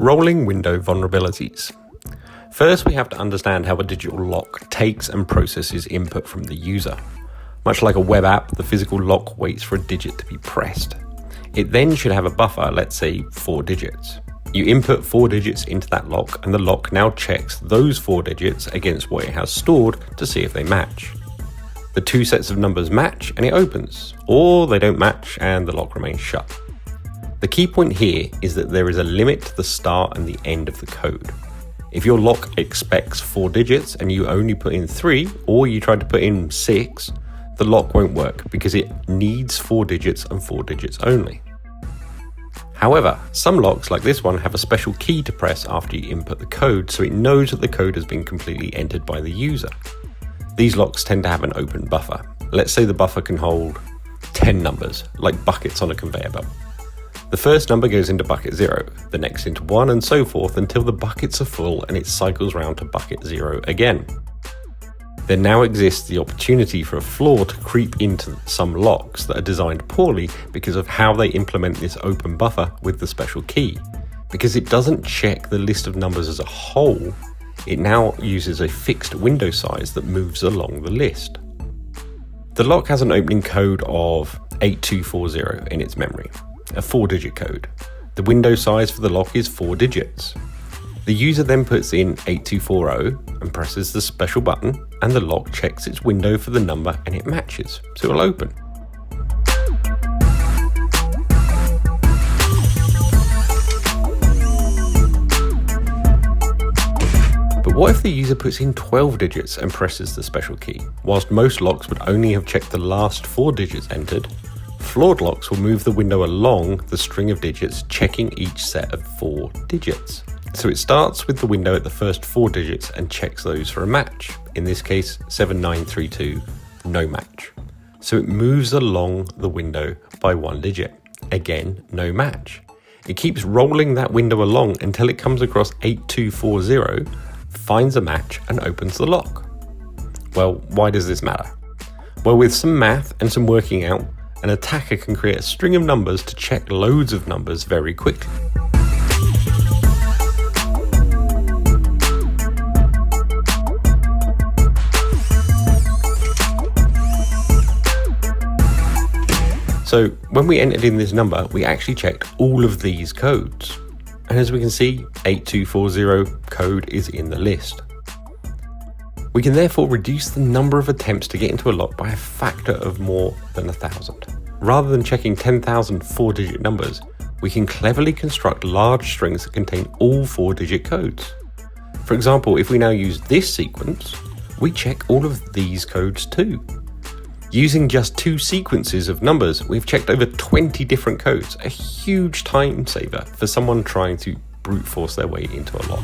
Rolling window vulnerabilities. First, we have to understand how a digital lock takes and processes input from the user. Much like a web app, the physical lock waits for a digit to be pressed. It then should have a buffer, let's say 4 digits. You input 4 digits into that lock, and the lock now checks those 4 digits against what it has stored to see if they match. The 2 sets of numbers match and it opens, or they don't match and the lock remains shut. The key point here is that there is a limit to the start and the end of the code. If your lock expects 4 digits and you only put in 3, or you try to put in 6, the lock won't work because it needs 4 digits and 4 digits only. However, some locks like this one have a special key to press after you input the code, so it knows that the code has been completely entered by the user. These locks tend to have an open buffer. Let's say the buffer can hold 10 numbers, like buckets on a conveyor belt. The first number goes into bucket 0, the next into 1, and so forth until the buckets are full and it cycles round to bucket 0 again. There now exists the opportunity for a flaw to creep into some locks that are designed poorly because of how they implement this open buffer with the special key. Because it doesn't check the list of numbers as a whole, it now uses a fixed window size that moves along the list. The lock has an opening code of 8240 in its memory, a 4-digit code. The window size for the lock is 4 digits. The user then puts in 8240 and presses the special button, and the lock checks its window for the number and it matches, so it'll open. But what if the user puts in 12 digits and presses the special key? Whilst most locks would only have checked the last 4 digits entered, flawed locks will move the window along the string of digits, checking each set of 4 digits. So it starts with the window at the first 4 digits and checks those for a match. In this case, 7932, no match. So it moves along the window by 1 digit. Again, no match. It keeps rolling that window along until it comes across 8240, finds a match and opens the lock. Well, why does this matter? Well, with some math and some working out, an attacker can create a string of numbers to check loads of numbers very quickly. So when we entered in this number, we actually checked all of these codes. And as we can see, 8240 code is in the list. We can therefore reduce the number of attempts to get into a lock by a factor of more than 1,000. Rather than checking 10,000 4-digit numbers, we can cleverly construct large strings that contain all 4-digit codes. For example, if we now use this sequence, we check all of these codes too. Using just 2 sequences of numbers, we've checked over 20 different codes, a huge time saver for someone trying to brute force their way into a lock.